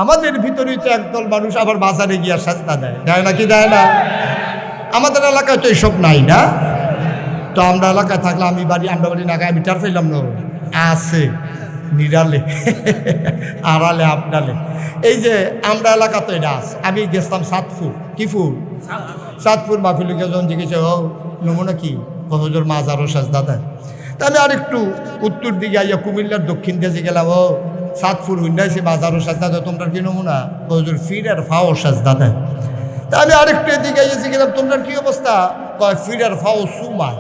আমাদের ভিতরেই তো একদল মানুষ আবার বাজারে গিয়া সাজদা দেয়, দেয় নাকি দেয় না? আমাদের এলাকায় তো এইসব নাই না। তো আমরা এলাকায় থাকলে আমরা বাড়ি নাগায় আমি টার পাইলাম না, আছে নিরালে আড়ালে আপনালে। এই যে আমরা এলাকা তো এটা আছে। আমি গেছিলাম সাতপুর, কি ফুল সাতপুর মাহফিলকে যখন জিজ্ঞেস ও নমুনা কি হজুর মাজারও সাজদা দেয়। তা আমি আরেকটু উত্তর দিকে আইয়া কুমিল্লার দক্ষিণ দেশে গেলাম, ও সাতপুর হুন্ডাইছে মাজারও সাজদা দেয়, তোমরা কি নমুনা হজুর ফির আর ফাও সাজদা দেয়। তা আমি আরেকটু এদিকে আইয়াছি গেলাম, তোমরা কি অবস্থা? কয় ফির আর ফাও সুমায়।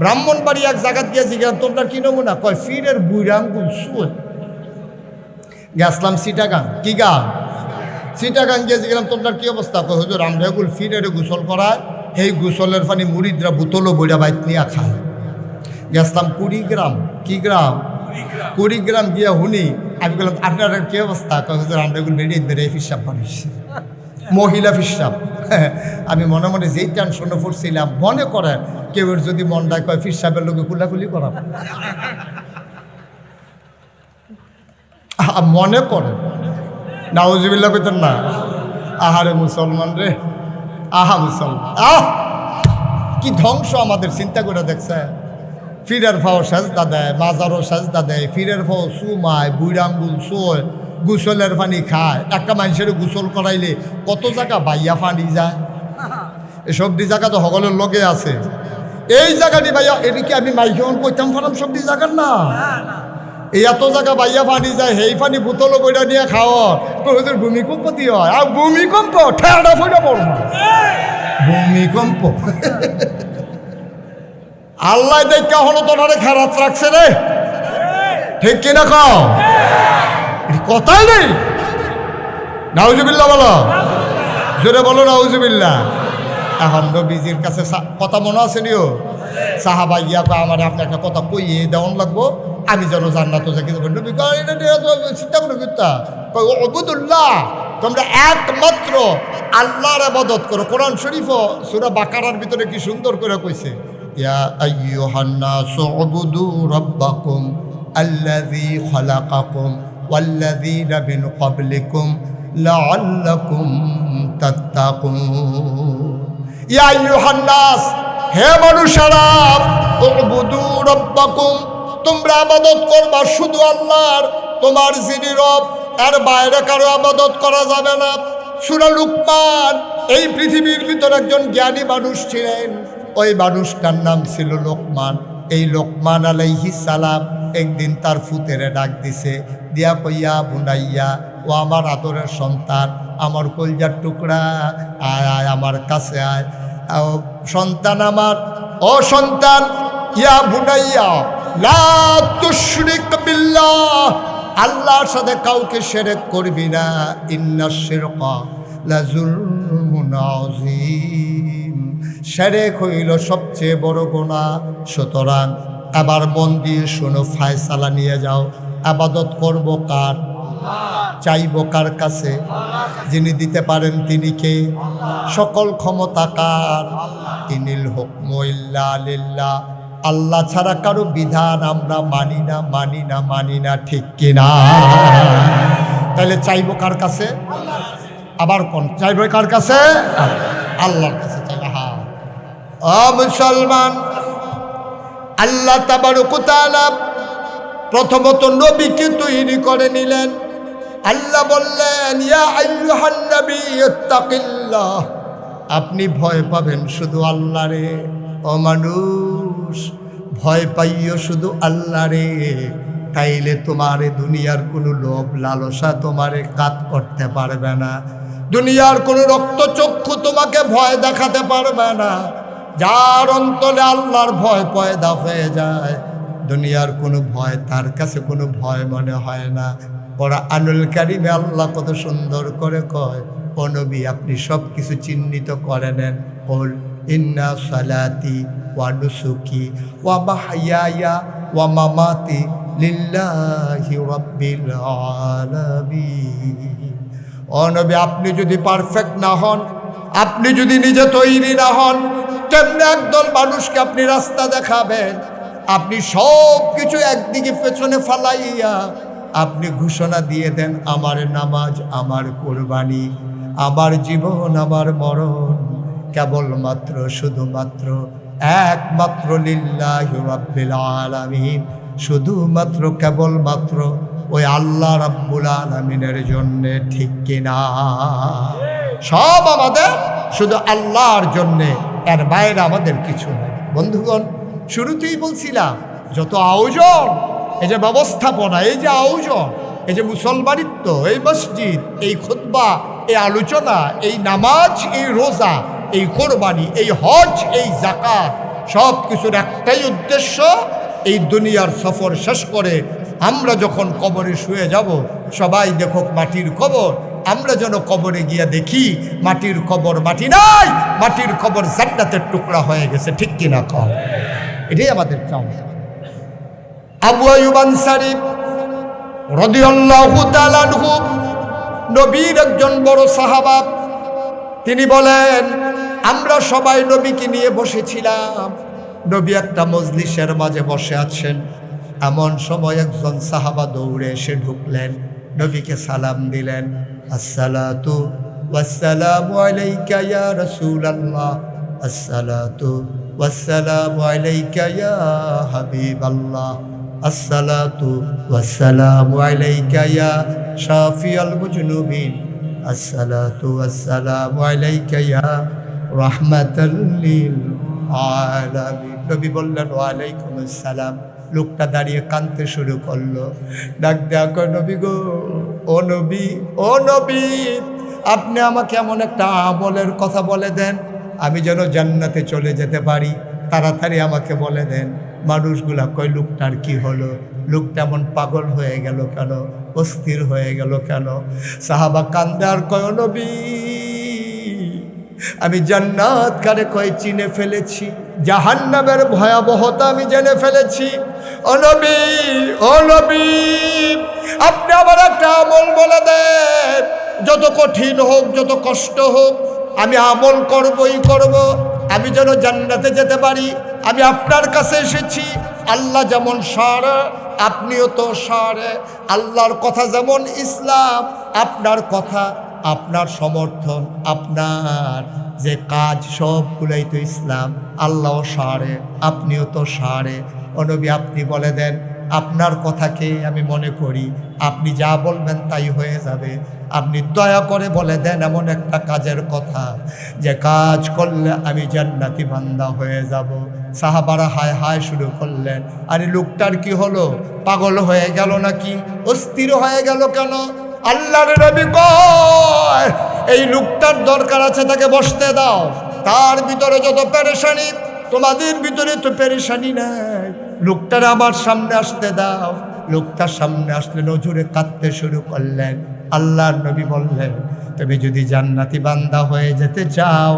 ব্রাহ্মণবাড়ি এক জায়গা দিয়েছি গেলাম, তোমরা কি নমুনা? কয় ফিরের বুড়াঙ্গুল সুয়। গেছলাম সিটাগাং, কি গান সিটাগাং গিয়েছি গেলাম, তোমরা কি অবস্থা? কয় হুজুর আমরা এগুলো ফিরের গোসল করায়, এই গোসলের পানি মুরিদরা বোতলও বইরা বাইত নিয়ে খায়। গেছলাম কুড়িগ্রাম, কি গ্রাম? কুড়িগ্রাম গিয়া হুনি আমি বললাম আপনার কি অবস্থা? কয় হুজুর আমরা এগুলো বেরিয়ে ফিসাব পারিস, মহিলা ফিসাব। আমি মনে মনে যেই টেনশনে পড়ছিলাম, মনে করেন কেউ যদি মনটায় কয় ফিসাবের লোকে কুলাকুলি করাবো, মনে করেন নাউজুবিল্লাহ কইতেন না? আহারে মুসলমান রে, আহা মুসলমান, কি ধ্বংস আমাদের। চিন্তা করে দেখছে, ফিরের ফাও সাজদা দেয়, মাজারও সাজদা দেয়, ফিরের ফাও সুমায়, বুড়াঙ্গুল সোয়, গোসলের পানি খায়। একটা মানুষের গোসল করাইলে কত জায়গা বাইয়া পানি যায়। এসব জায়গা তো সকলের লগে আছে। এই জায়গাটি ভাইয়া এদিকে আমি মাইকেমন কইতাম ফারাম সব জায়গার না, এই এত জায়গা বাইয়া পানি যায়, সেই পানি বোতল বইটা নিয়ে খাওয়া। তোদের ভূমিকম্প দিয়ে হয়, আর ভূমিকম্প ঠেড়া ফইটা পড়ব, ভূমিকম্প। আল্লাহ দেখা হলো তোনারে খারাপ রাখছে রে, ঠিক কিনা কও? কথাই নেই। নাউজুবিল্লাহ বলো, জোরে বলো নাউজুবিল্লাহ। এখন নবীজির কাছে কথা মনে আছে নিও, সাহাবা গিয়া আমার আপনি একটা কথা কইয়ে দেওয়ান লাগবো, আমি যেন জান্নাত যাকে চিন্তা করে অবুদুল্লাহ, তোমরা একমাত্র আল্লাহর ইবাদত করো। কোরআন শরীফ সূরা বাকারার ভিতরে কি সুন্দর করে কইছে, ইয়া আইয়ুহান নাসু উবুদু রাব্বাকুম আল্লাযী খালাকাকুম ওয়াল্লাযীনা মিন ক্বাবলিকুম লাআল্লাকুম তাত্তাকুন। ইয়া আইয়ুহান নাস, হে মানুষেরা, উবুদু রাব্বাকুম, তোমরা ইবাদত করবা শুধু আল্লাহর, তোমার যিনি রব, এর বাইরে কারো ইবাদত করা যাবে না। সূরা লুকমান, এই পৃথিবীর ভিতরে একজন জ্ঞানী মানুষ ছিলেন, ওই মানুষটার নাম ছিল লোকমান। এই লোকমান আলাইহিস সালাম একদিন তার ফুতেরে ডাক দিছে, দিয়া কইয়া বুনাইয়া, ও আমার আদরের সন্তান, আমার কলজার টুকরা, আয় আয় আমার কাছে আয়। সন্তান আমার, ও সন্তান, ইয়া বুনাইয়া লা তুশরিক বিল্লাহ, আল্লাহর সাথে কাউকে শিরক করবি না, ইন্নাশ শিরকা লাযুলমুন আযীম, শিরক হইল সবচেয়ে বড় গুনাহ। সুতরাং আবার মন দিয়ে শোনো, ফয়সালা নিয়ে যাও, ইবাদত করব কার? চাইব কার কাছে? যিনি দিতে পারেন তিনি কে? সকল ক্ষমতা কার? ইনিল হুকমু ইল্লা লিল্লাহ, আল্লাহ ছাড়া কারো বিধান আমরা মানি না, মানি না, মানি না, ঠিক কিনা? তাহলে চাইব কার কাছে? আবার কোন চাইব কার কাছে? আল্লাহর কাছে চাইব। হ্যাঁ ও মুসলমান, আল্লাহ তাবারক ওয়া তাআলা প্রথমত নবীকে তৈরি করে নিলেন। আল্লাহ বললেন, ইয়া আইয়ুহান নবী ইত্তাকিল্লাহ, আপনি ভয় পাবেন শুধু আল্লাহরে। ও মানুষ, ভয় পাইও শুধু আল্লাহরে, তাইলে তোমারে দুনিয়ার কোনো লোভ লালসা তোমারে কাত করতে পারবে না, দুনিয়ার কোনো রক্তচক্ষু তোমাকে ভয় দেখাতে পারবে না। যার অন্তরে আল্লাহর ভয় পয়দা হয়ে যায়, দুনিয়ার কোনো ভয় তার কাছে কোনো ভয় মনে হয় না। কোরআনুল কারীমে আল্লাহ কত সুন্দর করে কয়, ও নবী আপনি সব কিছু চিহ্নিত করে নেন। কুল ইন্না সালাতি ওয়া নুসুকি ওয়া মাহইয়ায়া ওয়া মামাতি লিল্লাহি রাব্বিল আলামিন। ও নবী আপনি যদি পারফেক্ট না হন, আপনি যদি নিজে তৈরি না হন, তেমনি একদল মানুষকে আপনি রাস্তা দেখাবেন। আপনি সব কিছু একদিকে পেছনে ফালাইয়া আপনি ঘোষণা দিয়ে দেন, আমার নামাজ, আমার কোরবানি, আমার জীবন, আমার মরণ কেবলমাত্র শুধুমাত্র একমাত্র লিল্লাহি রাব্বিল আলামিন, শুধুমাত্র কেবলমাত্র ওই আল্লাহ রাব্বুল আলামিনের জন্যে, ঠিক কিনা? সব আমাদের শুধু আল্লাহর জন্যে, এর বাইরে আমাদের কিছু নেই। বন্ধুগণ, শুরুতেই বলছিলাম যত আয়োজন, এই যে ব্যবস্থাপনা, এই যে আয়োজন, এই যে মুসলমানিত্ব, এই মসজিদ, এই খুতবা, এই আলোচনা, এই নামাজ, এই রোজা, এই কোরবানি, এই হজ, এই যাকাত, সব কিছুর একটাই উদ্দেশ্য, এই দুনিয়ার সফর শেষ করে আমরা যখন কবরে শুয়ে যাব, সবাই দেখুক মাটির কবর, আমরা যেন কবরে গিয়ে দেখি মাটির কবর মাটি নাই, মাটির কবর জান্নাতের টুকরা হয়ে গেছে, ঠিক কিনা কও? এটাই আমাদের চাওয়া। আবু আইয়ুব আনসারী রাদিয়াল্লাহু তাআলা আনহু, নবীর একজন বড় সাহাবা, তিনি বলেন, আমরা সবাই নবীকে নিয়ে বসেছিলাম। নবী একটা মজলিসের মাঝে বসে আছেন, এমন সময় একজন সাহাবা দৌড়ে এসে ঢুকলেন, নবীকে সালাম দিলেন, আসসালাতু ওয়াসসালামু আলাইকা ইয়া রাসূলুল্লাহ, আসসালাতু ওয়াসসালামু আলাইকা ইয়া হাবিবাল্লাহ, আসসালাতু ওয়াসসালামু আলাইকা ইয়া শাফিয়াল মুজনুবিন, আসসালাতু ওয়াসসালামু আলাইকা ইয়া রাহমাতাল লিল আলামিন। নবী বললেন, ওয়ালাইকুম আসসালাম। লোকটা দাঁড়িয়ে কাঁদতে শুরু করলো, ডাক দেখো, নবী গো, ও নবী, ও নবী, আপনি আমাকে এমন একটা আমলের কথা বলে দেন, আমি যেন জান্নাতে চলে যেতে পারি, তাড়াতাড়ি আমাকে বলে দেন। মানুষগুলা কয়, লোকটার কি হলো? লোকটা এমন পাগল হয়ে গেল কেন, অস্থির হয়ে গেল কেন? সাহাবা কান্দে আর কয়, ও নবী, আমি জান্নাত কারে কয় চিনে ফেলেছি, জাহান্নামের ভয়াবহতা আমি জেনে ফেলেছি। ও নবী, ও নবী, আপনি আমার একটা আমল বলে দেন, যত কঠিন হোক, যত কষ্ট হোক, আমি আমল করবই করব, আমি যেন জান্নাতে যেতে পারি। আমি আপনার কাছে এসেছি, আল্লাহ যেমন সারে, আপনিও তো সারে। আল্লাহর কথা যেমন ইসলাম, আপনার কথা, আপনার সমর্থন, আপনার যে কাজ, সবগুলোই তো ইসলাম। আল্লাহ সারে, আপনিও তো সারে। ও নবী, আপনি বলে দেন, আপনার কথাকে আমি মনে করি, আপনি যা বলবেন তাই হয়ে যাবে। আপনি দয়া করে বলে দেন এমন একটা কাজের কথা, যে কাজ করলে আমি জান্নাতি বান্দা হয়ে যাব। সাহাবারা হায় হায় শুরু করলেন, আরে লোকটার কি হলো? পাগল হয়ে গেল নাকি? অস্থির হয়ে গেল কেন? আল্লাহর নবী কয়, এই লোকটার দরকার আছে, তাকে বসতে দাও। তার ভিতরে যত পেরেশানি, তোমাদের ভিতরে তো পেরেশানি নাই, লোকটার আমার সামনে আসতে দাও। লোকটার সামনে আসলে নজরে কাঁদতে শুরু করলেন। আল্লাহর নবী বললেন, তুমি যদি জান্নাতি বান্দা হয়ে যেতে চাও,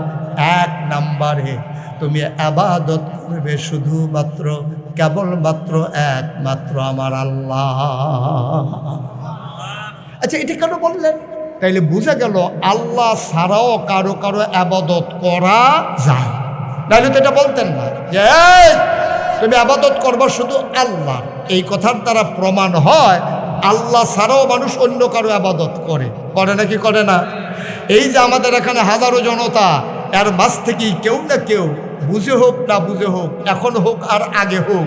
এক নাম্বারে তুমি ইবাদত করবে শুধুমাত্র, কেবলমাত্র, একমাত্র আমার আল্লাহ। আচ্ছা, এটা কেন বললেন? তাইলে বুঝা গেল আল্লাহ ছাড়াও কারো কারো ইবাদত করা যায়, নাহলে তো এটা বলতেন না যে তুমি ইবাদত করবা শুধু আল্লাহ। এই কথার দ্বারা প্রমাণ হয় আল্লাহ ছাড়াও মানুষ অন্য কারো ইবাদত করে, করে নাকি করে না? এই যে আমাদের এখানে হাজারো জনতা, এর মাঝ থেকেই কেউ না কেউ, বুঝে হোক না বুঝে হোক, এখন হোক আর আগে হোক,